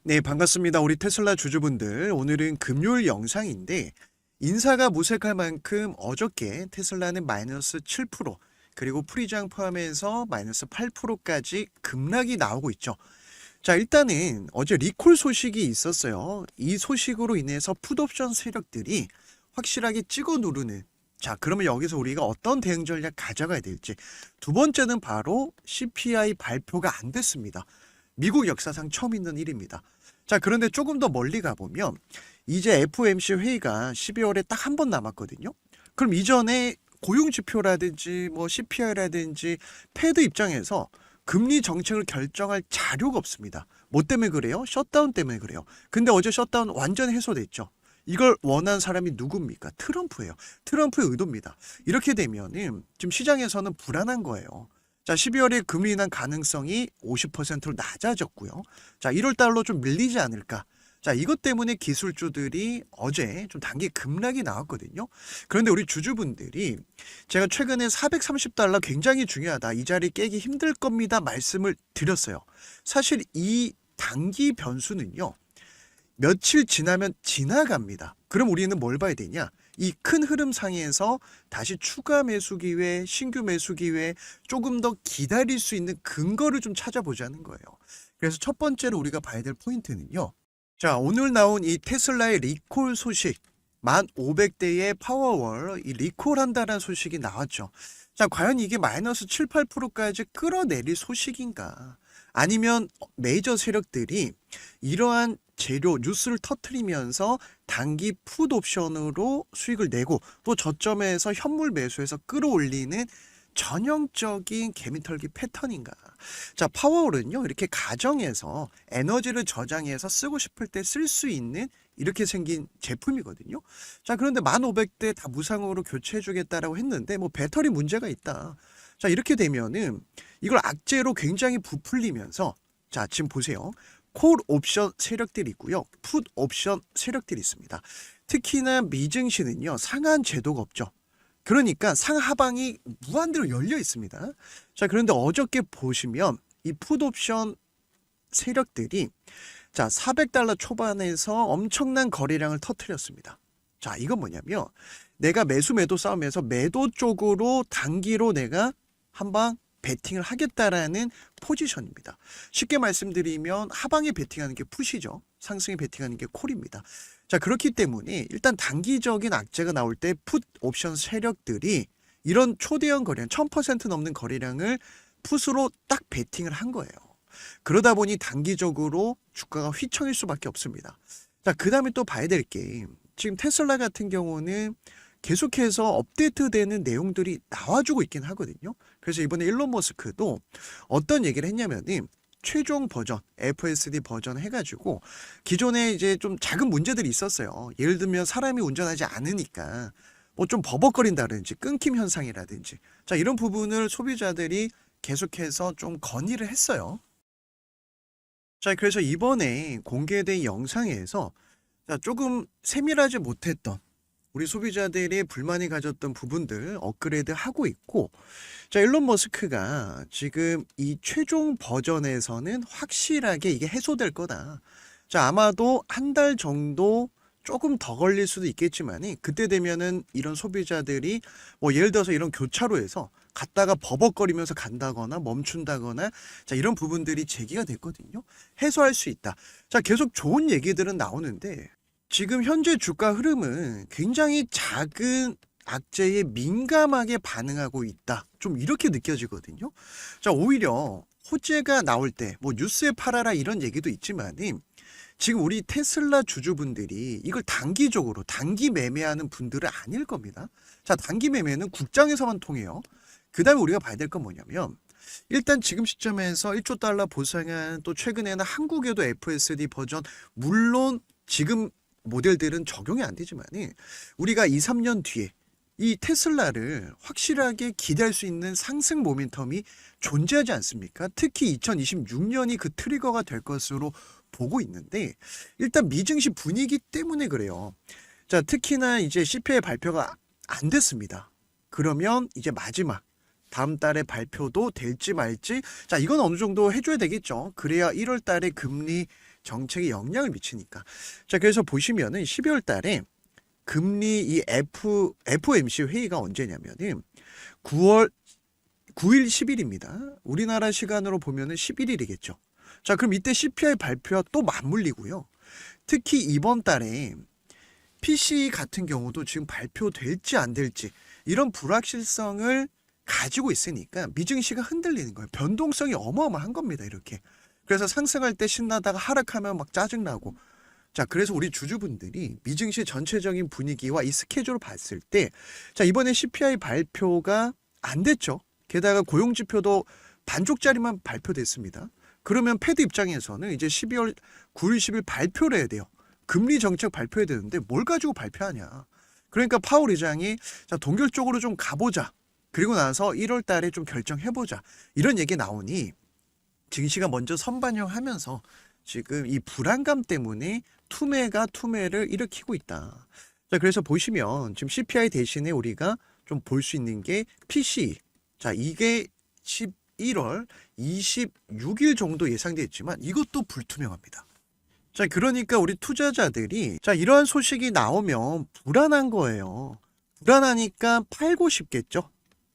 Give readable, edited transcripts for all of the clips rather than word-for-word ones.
네, 반갑습니다. 우리 테슬라 주주분들. 오늘은 금요일 영상인데, 인사가 무색할 만큼 어저께 테슬라는 마이너스 7%, 그리고 프리장 포함해서 마이너스 8%까지 급락이 나오고 있죠. 자, 일단은 어제 리콜 소식이 있었어요. 이 소식으로 인해서 풋옵션 세력들이 확실하게 찍어 누르는, 자, 그러면 여기서 우리가 어떤 대응 전략 가져가야 될지. 두 번째는 바로 CPI 발표가 안 됐습니다. 미국 역사상 처음 있는 일입니다. 자, 그런데 조금 더 멀리 가보면 이제 FOMC 회의가 12월에 딱 한 번 남았거든요. 그럼 이전에 고용지표라든지 뭐 CPI라든지 패드 입장에서 금리 정책을 결정할 자료가 없습니다. 뭐 때문에 그래요? 셧다운 때문에 그래요. 근데 어제 셧다운 완전히 해소됐죠. 이걸 원한 사람이 누굽니까? 트럼프예요. 트럼프의 의도입니다. 이렇게 되면은 지금 시장에서는 불안한 거예요. 자, 12월에 금리 인하 가능성이 50%로 낮아졌고요. 자, 1월 달로 좀 밀리지 않을까? 자, 이것 때문에 기술주들이 어제 좀 단기 급락이 나왔거든요. 그런데 우리 주주분들이 제가 최근에 430달러 굉장히 중요하다. 이 자리 깨기 힘들 겁니다. 말씀을 드렸어요. 사실 이 단기 변수는요. 며칠 지나면 지나갑니다. 그럼 우리는 뭘 봐야 되냐? 이 큰 흐름 상에서 다시 추가 매수 기회, 신규 매수 기회, 조금 더 기다릴 수 있는 근거를 좀 찾아보자는 거예요. 그래서 첫 번째로 우리가 봐야 될 포인트는요. 자, 오늘 나온 이 테슬라의 리콜 소식, 1500대의 파워월, 이 리콜한다는 소식이 나왔죠. 자, 과연 이게 마이너스 7, 8%까지 끌어내릴 소식인가? 아니면 메이저 세력들이 이러한 재료 뉴스를 터트리면서 단기 풋 옵션으로 수익을 내고 또 저점에서 현물 매수해서 끌어올리는 전형적인 개미털기 패턴인가. 자, 파워홀은요 이렇게 가정에서 에너지를 저장해서 쓰고 싶을 때 쓸 수 있는 이렇게 생긴 제품이거든요. 자, 그런데 1500대 다 무상으로 교체해 주겠다라고 했는데 뭐 배터리 문제가 있다. 자, 이렇게 되면은 이걸 악재로 굉장히 부풀리면서, 자, 지금 보세요. 콜 옵션 세력들이 있고요. 풋 옵션 세력들이 있습니다. 특히나 미증시는요. 상한 제도가 없죠. 그러니까 상하방이 무한대로 열려 있습니다. 자, 그런데 어저께 보시면 이 풋 옵션 세력들이, 자, 400달러 초반에서 엄청난 거래량을 터뜨렸습니다. 자, 이건 뭐냐면 내가 매수 매도 싸움에서 매도 쪽으로 단기로 내가 한방 베팅을 하겠다라는 포지션입니다. 쉽게 말씀드리면 하방에 베팅하는 게 풋이죠. 상승에 베팅하는 게 콜입니다. 자, 그렇기 때문에 일단 단기적인 악재가 나올 때 풋 옵션 세력들이 이런 초대형 거래량 1000% 넘는 거래량을 풋으로 딱 베팅을 한 거예요. 그러다 보니 단기적으로 주가가 휘청일 수밖에 없습니다. 자, 그 다음에 또 봐야 될 게 지금 테슬라 같은 경우는 계속해서 업데이트되는 내용들이 나와주고 있긴 하거든요. 그래서 이번에 일론 머스크도 어떤 얘기를 했냐면은 최종 버전, FSD 버전 해가지고 기존에 이제 좀 작은 문제들이 있었어요. 예를 들면 사람이 운전하지 않으니까 뭐 좀 버벅거린다든지 끊김 현상이라든지, 자, 이런 부분을 소비자들이 계속해서 좀 건의를 했어요. 자, 그래서 이번에 공개된 영상에서, 자, 조금 세밀하지 못했던 우리 소비자들이 불만이 가졌던 부분들 업그레이드 하고 있고, 자, 일론 머스크가 지금 이 최종 버전에서는 확실하게 이게 해소될 거다. 자, 아마도 한 달 정도 조금 더 걸릴 수도 있겠지만이 그때 되면은 이런 소비자들이 뭐 예를 들어서 이런 교차로에서 갔다가 버벅거리면서 간다거나 멈춘다거나, 자, 이런 부분들이 제기가 됐거든요. 해소할 수 있다. 자, 계속 좋은 얘기들은 나오는데 지금 현재 주가 흐름은 굉장히 작은 악재에 민감하게 반응하고 있다. 좀 이렇게 느껴지거든요. 자, 오히려 호재가 나올 때 뭐 뉴스에 팔아라 이런 얘기도 있지만은 지금 우리 테슬라 주주분들이 이걸 단기적으로 단기 매매하는 분들은 아닐 겁니다. 자, 단기 매매는 국장에서만 통해요. 그 다음에 우리가 봐야 될 건 뭐냐면 일단 지금 시점에서 1조 달러 보상안, 또 최근에는 한국에도 FSD 버전, 물론 지금 모델들은 적용이 안 되지만 우리가 2, 3년 뒤에 이 테슬라를 확실하게 기대할 수 있는 상승 모멘텀이 존재하지 않습니까? 특히 2026년이 그 트리거가 될 것으로 보고 있는데 일단 미증시 분위기 때문에 그래요. 자, 특히나 이제 CPI 발표가 안 됐습니다. 그러면 이제 마지막 다음 달에 발표도 될지 말지, 자, 이건 어느 정도 해줘야 되겠죠. 그래야 1월 달에 금리 정책에 영향을 미치니까. 자, 그래서 보시면은 12월 달에 금리 이 FOMC 회의가 언제냐면은 9월 9일 10일입니다. 우리나라 시간으로 보면은 11일이겠죠. 자, 그럼 이때 CPI 발표와 또 맞물리고요. 특히 이번 달에 PCE 같은 경우도 지금 발표될지 안 될지 이런 불확실성을 가지고 있으니까 미증시가 흔들리는 거예요. 변동성이 어마어마한 겁니다. 이렇게. 그래서 상승할 때 신나다가 하락하면 막 짜증나고. 자, 그래서 우리 주주분들이 미증시 전체적인 분위기와 이 스케줄을 봤을 때, 자, 이번에 CPI 발표가 안 됐죠. 게다가 고용지표도 반쪽짜리만 발표됐습니다. 그러면 패드 입장에서는 이제 12월 9일, 10일 발표를 해야 돼요. 금리 정책 발표해야 되는데 뭘 가지고 발표하냐. 그러니까 파월 의장이 자, 동결 쪽으로 좀 가보자. 그리고 나서 1월 달에 좀 결정해보자. 이런 얘기 나오니 증시가 먼저 선반영하면서 지금 이 불안감 때문에 투매를 일으키고 있다. 자, 그래서 보시면 지금 CPI 대신에 우리가 좀 볼 수 있는 게 PCE. 자, 이게 11월 26일 정도 예상되어 있지만 이것도 불투명합니다. 자, 그러니까 우리 투자자들이 자, 이러한 소식이 나오면 불안한 거예요. 불안하니까 팔고 싶겠죠.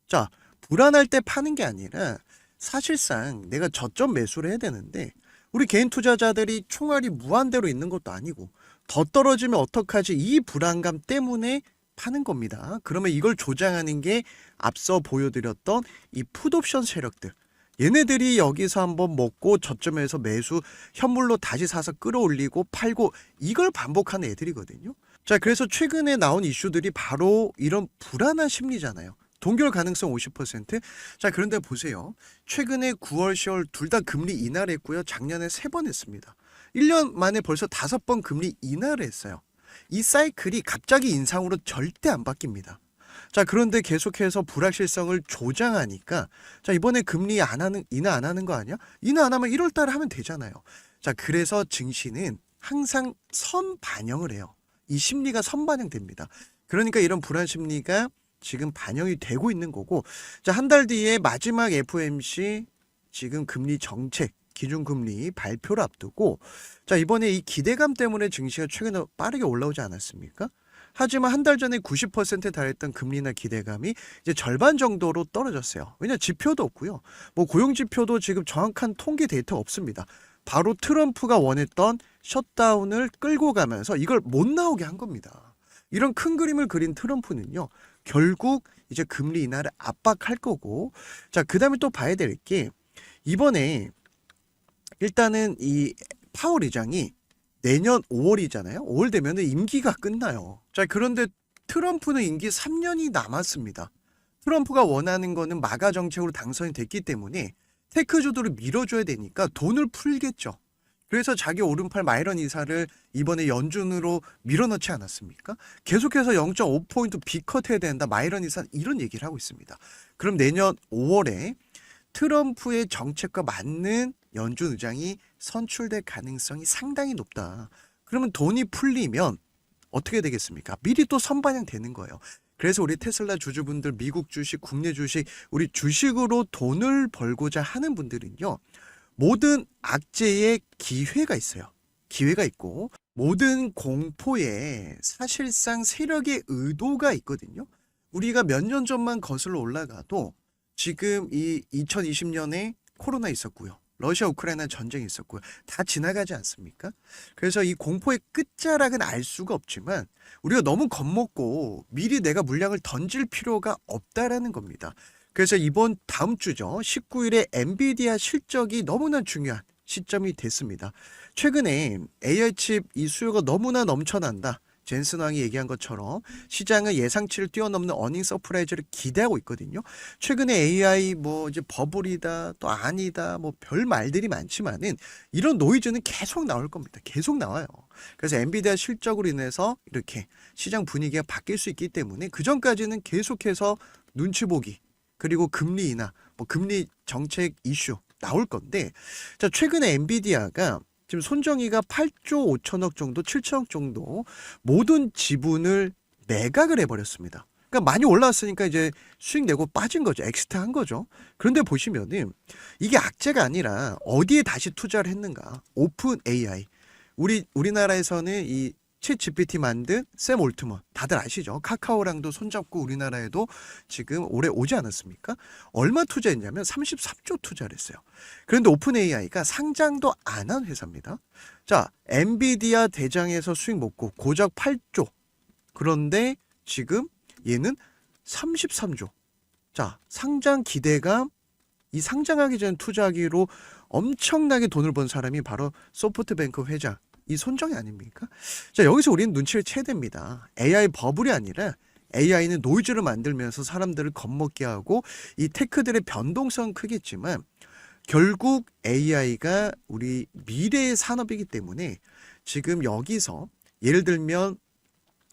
자, 불안할 때 파는 게 아니라 사실상 내가 저점 매수를 해야 되는데 우리 개인 투자자들이 총알이 무한대로 있는 것도 아니고 더 떨어지면 어떡하지 이 불안감 때문에 파는 겁니다. 그러면 이걸 조장하는 게 앞서 보여드렸던 이 풋옵션 세력들. 얘네들이 여기서 한번 먹고 저점에서 매수 현물로 다시 사서 끌어올리고 팔고 이걸 반복하는 애들이거든요. 자, 그래서 최근에 나온 이슈들이 바로 이런 불안한 심리잖아요. 동결 가능성 50%. 자, 그런데 보세요. 최근에 9월, 10월 둘 다 금리 인하를 했고요. 작년에 3번 했습니다. 1년 만에 벌써 5번 금리 인하를 했어요. 이 사이클이 갑자기 인상으로 절대 안 바뀝니다. 자, 그런데 계속해서 불확실성을 조장하니까 자, 이번에 금리 인하 안 하는 거 아니야? 인하 안 하면 1월 달에 하면 되잖아요. 자, 그래서 증시는 항상 선반영을 해요. 이 심리가 선반영됩니다. 그러니까 이런 불안 심리가 지금 반영이 되고 있는 거고, 자, 한 달 뒤에 마지막 FOMC 지금 금리 정책 기준금리 발표를 앞두고 자, 이번에 이 기대감 때문에 증시가 최근에 빠르게 올라오지 않았습니까? 하지만 한 달 전에 90%에 달했던 금리나 기대감이 이제 절반 정도로 떨어졌어요. 왜냐 지표도 없고요. 뭐 고용 지표도 지금 정확한 통계 데이터가 없습니다. 바로 트럼프가 원했던 셧다운을 끌고 가면서 이걸 못 나오게 한 겁니다. 이런 큰 그림을 그린 트럼프는요. 결국 이제 금리 인하를 압박할 거고 자, 그다음에 또 봐야 될 게 이번에 일단은 이 파월 의장이 내년 5월이잖아요. 5월 되면 임기가 끝나요. 자, 그런데 트럼프는 임기 3년이 남았습니다. 트럼프가 원하는 거는 마가 정책으로 당선이 됐기 때문에 테크주도를 밀어줘야 되니까 돈을 풀겠죠. 그래서 자기 오른팔 마이런 이사를 이번에 연준으로 밀어넣지 않았습니까? 계속해서 0.5포인트 비컷해야 된다. 마이런 이사는 이런 얘기를 하고 있습니다. 그럼 내년 5월에 트럼프의 정책과 맞는 연준 의장이 선출될 가능성이 상당히 높다. 그러면 돈이 풀리면 어떻게 되겠습니까? 미리 또 선반영 되는 거예요. 그래서 우리 테슬라 주주분들 미국 주식, 국내 주식, 우리 주식으로 돈을 벌고자 하는 분들은요. 모든 악재에 기회가 있어요. 기회가 있고 모든 공포에 사실상 세력의 의도가 있거든요. 우리가 몇 년 전만 거슬러 올라가도 지금 이 2020년에 코로나 있었고요. 러시아 우크라이나 전쟁이 있었고요. 다 지나가지 않습니까? 그래서 이 공포의 끝자락은 알 수가 없지만 우리가 너무 겁먹고 미리 내가 물량을 던질 필요가 없다라는 겁니다. 그래서 이번 다음 주죠. 19일에 엔비디아 실적이 너무나 중요한 시점이 됐습니다. 최근에 AI 칩 이 수요가 너무나 넘쳐난다. 젠슨 왕이 얘기한 것처럼 시장은 예상치를 뛰어넘는 어닝 서프라이즈를 기대하고 있거든요. 최근에 AI 뭐 이제 버블이다 또 아니다 뭐 별 말들이 많지만은 이런 노이즈는 계속 나올 겁니다. 계속 나와요. 그래서 엔비디아 실적으로 인해서 이렇게 시장 분위기가 바뀔 수 있기 때문에 그 전까지는 계속해서 눈치 보기 그리고 금리 인하 뭐 금리 정책 이슈 나올 건데 자, 최근에 엔비디아가 지금 손정의가 8조 5천억 정도, 7천억 정도 모든 지분을 매각을 해버렸습니다. 그러니까 많이 올라왔으니까 이제 수익 내고 빠진 거죠. 엑시트 한 거죠. 그런데 보시면은 이게 악재가 아니라 어디에 다시 투자를 했는가? 오픈 AI. 우리나라에서는 이 챗 GPT 만든 샘 올트먼 다들 아시죠? 카카오랑도 손잡고 우리나라에도 지금 올해 오지 않았습니까? 얼마 투자했냐면 33조 투자를 했어요. 그런데 오픈 AI가 상장도 안 한 회사입니다. 자, 엔비디아 대장에서 수익 먹고 고작 8조. 그런데 지금 얘는 33조. 자, 상장 기대감, 이 상장하기 전 투자하기로 엄청나게 돈을 번 사람이 바로 소프트뱅크 회장, 이 손정희 아닙니까? 자, 여기서 우리는 눈치를 채야 됩니다. AI 버블이 아니라 AI는 노이즈를 만들면서 사람들을 겁먹게 하고 이 테크들의 변동성 크겠지만 결국 AI가 우리 미래의 산업이기 때문에 지금 여기서 예를 들면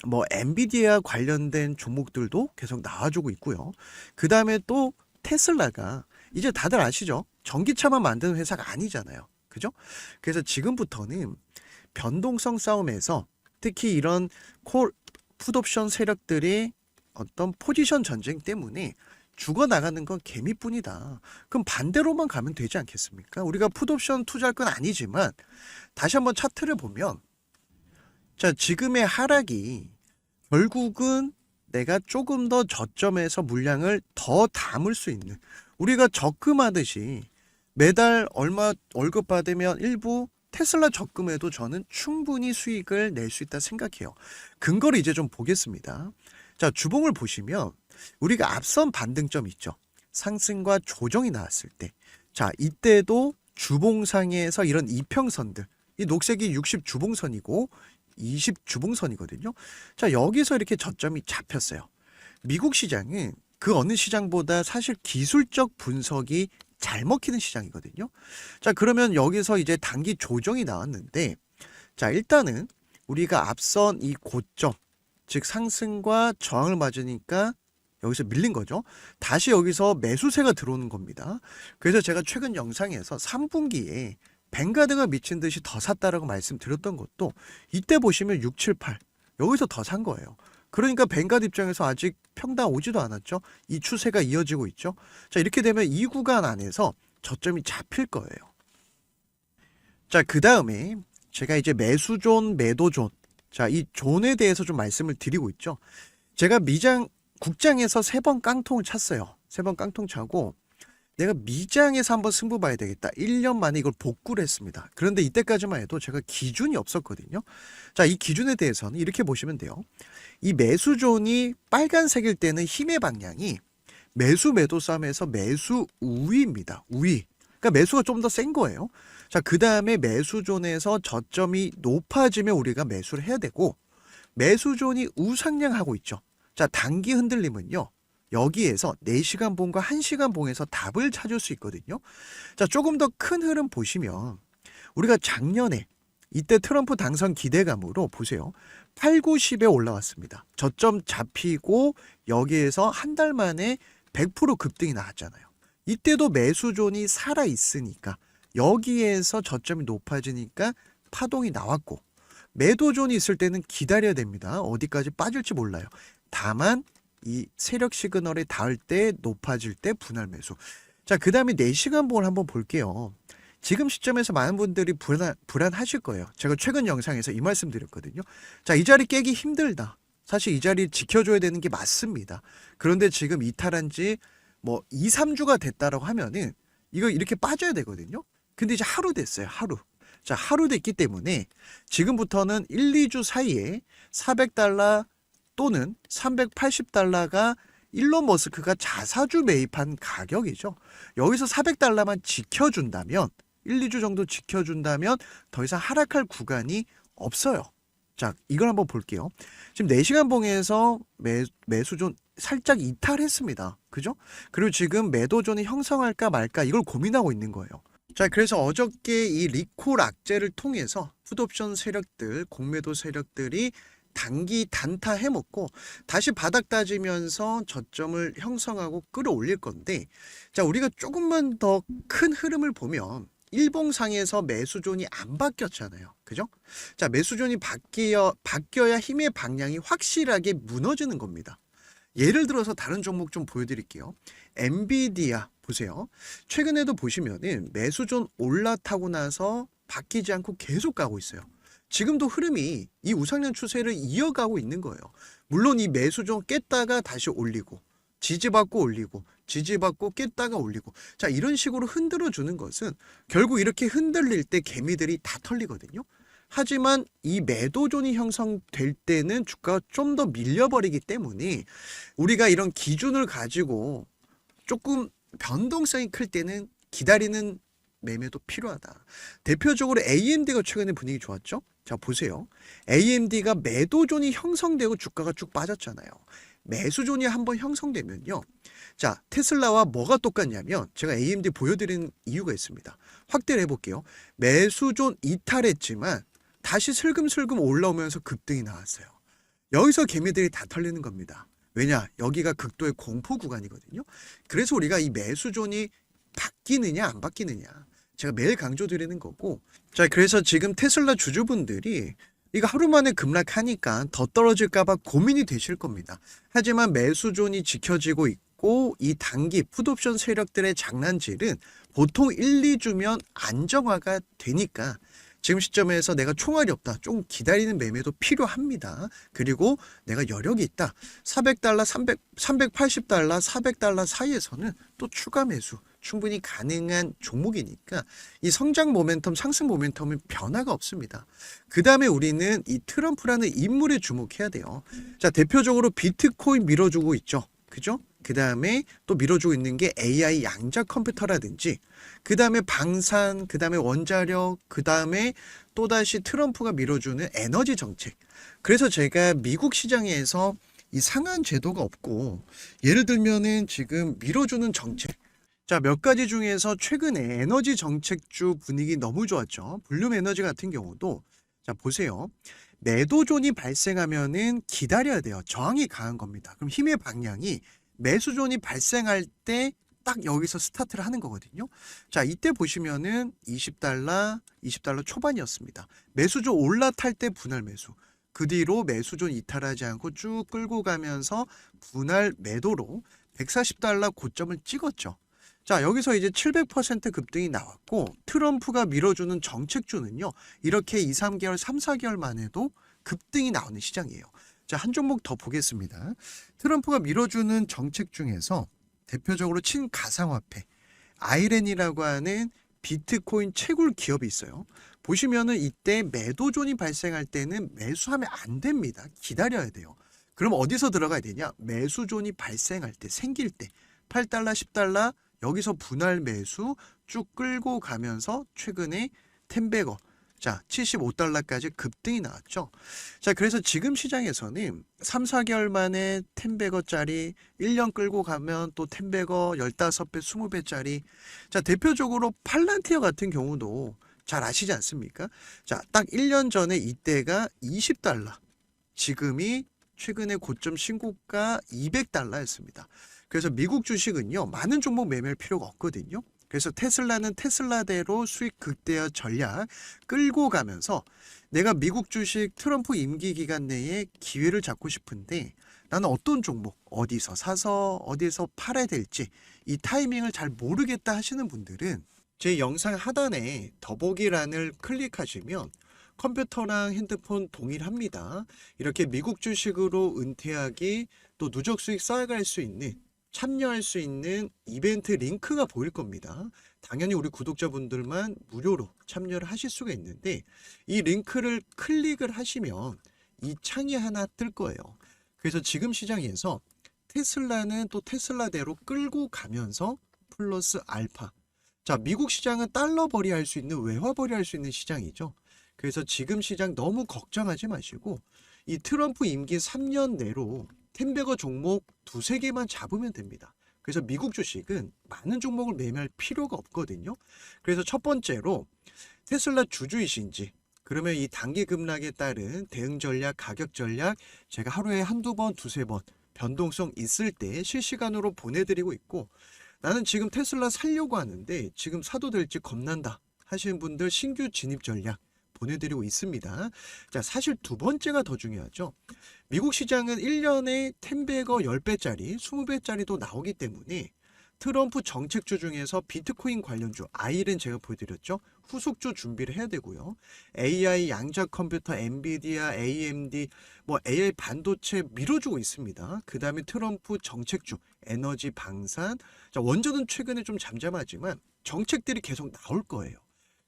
뭐 엔비디아 관련된 종목들도 계속 나와주고 있고요. 그 다음에 또 테슬라가 이제 다들 아시죠? 전기차만 만드는 회사가 아니잖아요. 그죠? 그래서 지금부터는 변동성 싸움에서 특히 이런 풋옵션 세력들의 어떤 포지션 전쟁 때문에 죽어나가는 건 개미뿐이다. 그럼 반대로만 가면 되지 않겠습니까? 우리가 풋옵션 투자할 건 아니지만 다시 한번 차트를 보면 자, 지금의 하락이 결국은 내가 조금 더 저점에서 물량을 더 담을 수 있는 우리가 적금하듯이 매달 얼마 월급 받으면 일부 테슬라 적금에도 저는 충분히 수익을 낼 수 있다 생각해요. 근거를 이제 좀 보겠습니다. 자, 주봉을 보시면 우리가 앞선 반등점 있죠. 상승과 조정이 나왔을 때. 자, 이때도 주봉상에서 이런 이평선들. 이 녹색이 60 주봉선이고 20 주봉선이거든요. 자, 여기서 이렇게 저점이 잡혔어요. 미국 시장은 그 어느 시장보다 사실 기술적 분석이 잘 먹히는 시장이거든요. 자, 그러면 여기서 이제 단기 조정이 나왔는데, 자, 일단은 우리가 앞선 이 고점, 즉 상승과 저항을 맞으니까 여기서 밀린 거죠. 다시 여기서 매수세가 들어오는 겁니다. 그래서 제가 최근 영상에서 3분기에 뱅가드가 미친 듯이 더 샀다라고 말씀드렸던 것도 이때 보시면 6, 7, 8 여기서 더 산 거예요. 그러니까 뱅가드 입장에서 아직 평당 오지도 않았죠. 이 추세가 이어지고 있죠. 자, 이렇게 되면 이 구간 안에서 저점이 잡힐 거예요. 자, 그 다음에 제가 이제 매수존, 매도존, 자, 이 존에 대해서 좀 말씀을 드리고 있죠. 제가 국장에서 3번 깡통을 찼어요. 3번 깡통 차고 내가 미장에서 한번 승부 봐야 되겠다. 1년 만에 이걸 복구를 했습니다. 그런데 이때까지만 해도 제가 기준이 없었거든요. 자, 이 기준에 대해서는 이렇게 보시면 돼요. 이 매수존이 빨간색일 때는 힘의 방향이 매수 매도 싸움에서 매수 우위입니다. 우위. 그러니까 매수가 좀 더 센 거예요. 자, 그 다음에 매수존에서 저점이 높아지면 우리가 매수를 해야 되고 매수존이 우상향하고 있죠. 자, 단기 흔들림은요. 여기에서 4시간 봉과 1시간 봉에서 답을 찾을 수 있거든요. 자, 조금 더 큰 흐름 보시면 우리가 작년에 이때 트럼프 당선 기대감으로 보세요. 8, 90에 올라왔습니다. 저점 잡히고 여기에서 한 달 만에 100% 급등이 나왔잖아요. 이때도 매수존이 살아있으니까 여기에서 저점이 높아지니까 파동이 나왔고 매도존이 있을 때는 기다려야 됩니다. 어디까지 빠질지 몰라요. 다만 이 세력 시그널에 닿을 때 높아질 때 분할 매수. 자, 그 다음에 4시간 봉을 한번 볼게요. 지금 시점에서 많은 분들이 불안하실 거예요. 제가 최근 영상에서 이 말씀 드렸거든요. 자, 이 자리 깨기 힘들다. 사실 이 자리 지켜줘야 되는 게 맞습니다. 그런데 지금 이탈한 지 뭐 2, 3주가 됐다라고 하면은 이거 이렇게 빠져야 되거든요. 근데 이제 하루 됐어요. 하루. 자, 하루 됐기 때문에 지금부터는 1, 2주 사이에 400달러 또는 380달러가 일론 머스크가 자사주 매입한 가격이죠. 여기서 400달러만 지켜준다면 1, 2주 정도 지켜준다면 더 이상 하락할 구간이 없어요. 자, 이걸 한번 볼게요. 지금 4시간 봉에서 매수존 살짝 이탈했습니다. 그죠? 그리고 지금 매도존이 형성할까 말까 이걸 고민하고 있는 거예요. 자, 그래서 어저께 이 리콜 악재를 통해서 풋옵션 세력들, 공매도 세력들이 단기 단타 해먹고 다시 바닥 따지면서 저점을 형성하고 끌어올릴 건데, 자, 우리가 조금만 더 큰 흐름을 보면 일봉상에서 매수존이 안 바뀌었잖아요. 그죠? 자, 매수존이 바뀌어야 힘의 방향이 확실하게 무너지는 겁니다. 예를 들어서 다른 종목 좀 보여드릴게요. 엔비디아 보세요. 최근에도 보시면은 매수존 올라타고 나서 바뀌지 않고 계속 가고 있어요. 지금도 흐름이 이 우상향 추세를 이어가고 있는 거예요. 물론 이 매수종 깼다가 다시 올리고 지지받고 올리고 지지받고 깼다가 올리고 자 이런 식으로 흔들어 주는 것은 결국 이렇게 흔들릴 때 개미들이 다 털리거든요. 하지만 이 매도존이 형성될 때는 주가가 좀 더 밀려버리기 때문에 우리가 이런 기준을 가지고 조금 변동성이 클 때는 기다리는 매매도 필요하다. 대표적으로 AMD가 최근에 분위기 좋았죠? 자, 보세요. AMD가 매도존이 형성되고 주가가 쭉 빠졌잖아요. 매수존이 한번 형성되면요. 자, 테슬라와 뭐가 똑같냐면 제가 AMD 보여드리는 이유가 있습니다. 확대를 해볼게요. 매수존 이탈했지만 다시 슬금슬금 올라오면서 급등이 나왔어요. 여기서 개미들이 다 털리는 겁니다. 왜냐? 여기가 극도의 공포 구간이거든요. 그래서 우리가 이 매수존이 바뀌느냐 안 바뀌느냐 제가 매일 강조드리는 거고 자 그래서 지금 테슬라 주주분들이 이거 하루 만에 급락하니까 더 떨어질까봐 고민이 되실 겁니다. 하지만 매수존이 지켜지고 있고 이 단기 풋옵션 세력들의 장난질은 보통 1, 2주면 안정화가 되니까 지금 시점에서 내가 총알이 없다. 좀 기다리는 매매도 필요합니다. 그리고 내가 여력이 있다. 400달러, 380달러, 400달러 사이에서는 또 추가 매수 충분히 가능한 종목이니까 이 성장 모멘텀, 상승 모멘텀은 변화가 없습니다. 그 다음에 우리는 이 트럼프라는 인물에 주목해야 돼요. 자, 대표적으로 비트코인 밀어주고 있죠. 그죠? 그 다음에 또 밀어주고 있는 게 AI 양자 컴퓨터라든지 그 다음에 방산, 그 다음에 원자력, 그 다음에 또다시 트럼프가 밀어주는 에너지 정책. 그래서 제가 미국 시장에서 이 상한 제도가 없고 예를 들면은 지금 밀어주는 정책. 자, 몇 가지 중에서 최근에 에너지 정책주 분위기 너무 좋았죠. 블룸 에너지 같은 경우도 자, 보세요. 매도존이 발생하면은 기다려야 돼요. 저항이 강한 겁니다. 그럼 힘의 방향이 매수존이 발생할 때 딱 여기서 스타트를 하는 거거든요. 자, 이때 보시면은 20달러 초반이었습니다. 매수존 올라탈 때 분할 매수. 그 뒤로 매수존 이탈하지 않고 쭉 끌고 가면서 분할 매도로 140달러 고점을 찍었죠. 자, 여기서 이제 700% 급등이 나왔고 트럼프가 밀어주는 정책주는요. 이렇게 2, 3개월, 3, 4개월 만에도 급등이 나오는 시장이에요. 자, 한 종목 더 보겠습니다. 트럼프가 밀어주는 정책 중에서 대표적으로 친가상화폐 아이렌이라고 하는 비트코인 채굴 기업이 있어요. 보시면은 이때 매도존이 발생할 때는 매수하면 안 됩니다. 기다려야 돼요. 그럼 어디서 들어가야 되냐? 매수존이 발생할 때, 생길 때 8달러, 10달러 여기서 분할 매수 쭉 끌고 가면서 최근에 텐베거 자 75달러까지 급등이 나왔죠. 자 그래서 지금 시장에서는 3, 4개월 만에 텐베거짜리 1년 끌고 가면 또 텐베거 15배, 20배짜리 자 대표적으로 팔란티어 같은 경우도 잘 아시지 않습니까? 자 딱 1년 전에 이때가 20달러 지금이 최근에 고점 신고가 200달러였습니다. 그래서 미국 주식은요 많은 종목 매매할 필요가 없거든요. 그래서 테슬라는 테슬라대로 수익 극대화 전략 끌고 가면서 내가 미국 주식 트럼프 임기 기간 내에 기회를 잡고 싶은데 나는 어떤 종목 어디서 사서 어디서 팔아야 될지 이 타이밍을 잘 모르겠다 하시는 분들은 제 영상 하단에 더보기란을 클릭하시면 컴퓨터랑 핸드폰 동일합니다. 이렇게 미국 주식으로 은퇴하기 또 누적 수익 쌓아갈 수 있는 참여할 수 있는 이벤트 링크가 보일 겁니다. 당연히 우리 구독자분들만 무료로 참여를 하실 수가 있는데 이 링크를 클릭을 하시면 이 창이 하나 뜰 거예요. 그래서 지금 시장에서 테슬라는 또 테슬라대로 끌고 가면서 플러스 알파. 자, 미국 시장은 달러 벌이할 수 있는 외화 벌이할 수 있는 시장이죠. 그래서 지금 시장 너무 걱정하지 마시고 이 트럼프 임기 3년 내로 텐베거 종목 2, 3개만 잡으면 됩니다. 그래서 미국 주식은 많은 종목을 매매할 필요가 없거든요. 그래서 첫 번째로 테슬라 주주이신지 그러면 이 단기 급락에 따른 대응 전략, 가격 전략 제가 하루에 한두 번, 두세 번 변동성 있을 때 실시간으로 보내드리고 있고 나는 지금 테슬라 살려고 하는데 지금 사도 될지 겁난다 하시는 분들 신규 진입 전략 보내드리고 있습니다. 자, 사실 두 번째가 더 중요하죠. 미국 시장은 1년에 텐베거 10배짜리, 20배짜리도 나오기 때문에 트럼프 정책주 중에서 비트코인 관련주, 아이렌 제가 보여드렸죠. 후속주 준비를 해야 되고요. AI 양자 컴퓨터, 엔비디아, AMD, 뭐 AI 반도체 밀어주고 있습니다. 그 다음에 트럼프 정책주, 에너지, 방산. 자, 원전은 최근에 좀 잠잠하지만 정책들이 계속 나올 거예요.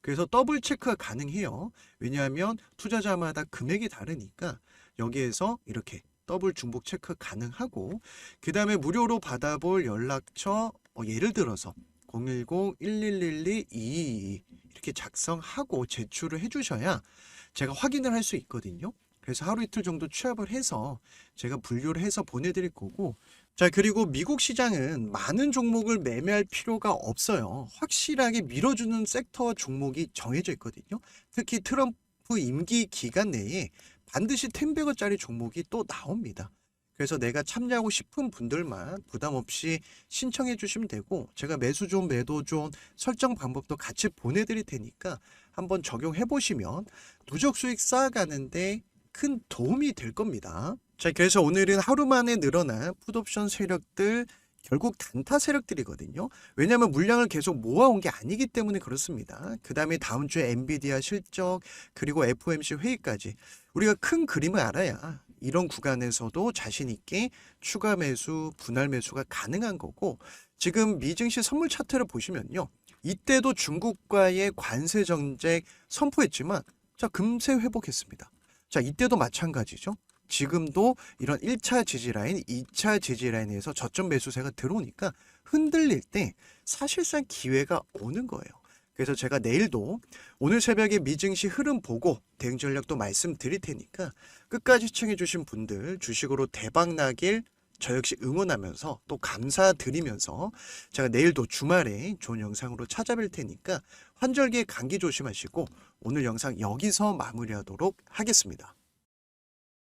그래서 더블 체크가 가능해요. 왜냐하면 투자자마다 금액이 다르니까 여기에서 이렇게 더블 중복 체크 가능하고, 그 다음에 무료로 받아볼 연락처, 예를 들어서 010-1112-222 이렇게 작성하고 제출을 해주셔야 제가 확인을 할 수 있거든요. 그래서 하루 이틀 정도 취합을 해서 제가 분류를 해서 보내드릴 거고, 자, 그리고 미국 시장은 많은 종목을 매매할 필요가 없어요. 확실하게 밀어주는 섹터와 종목이 정해져 있거든요. 특히 트럼프 임기 기간 내에 반드시 10배어짜리 종목이 또 나옵니다. 그래서 내가 참여하고 싶은 분들만 부담 없이 신청해 주시면 되고, 제가 매수존, 매도존 설정 방법도 같이 보내드릴 테니까 한번 적용해 보시면 누적 수익 쌓아가는데 큰 도움이 될 겁니다. 자, 그래서 오늘은 하루 만에 늘어난 풋옵션 세력들, 결국 단타 세력들이거든요. 왜냐하면 물량을 계속 모아온 게 아니기 때문에 그렇습니다. 그 다음에 다음 주에 엔비디아 실적, 그리고 FOMC 회의까지 우리가 큰 그림을 알아야 이런 구간에서도 자신 있게 추가 매수, 분할 매수가 가능한 거고, 지금 미증시 선물 차트를 보시면요. 이때도 중국과의 관세 정책 선포했지만 자, 금세 회복했습니다. 자, 이때도 마찬가지죠. 지금도 이런 1차 지지라인, 2차 지지라인에서 저점 매수세가 들어오니까 흔들릴 때 사실상 기회가 오는 거예요. 그래서 제가 내일도 오늘 새벽에 미증시 흐름 보고 대응 전략도 말씀드릴 테니까 끝까지 시청해 주신 분들 주식으로 대박 나길 저 역시 응원하면서 또 감사드리면서 제가 내일도 주말에 좋은 영상으로 찾아뵐 테니까 환절기에 감기 조심하시고 오늘 영상 여기서 마무리하도록 하겠습니다.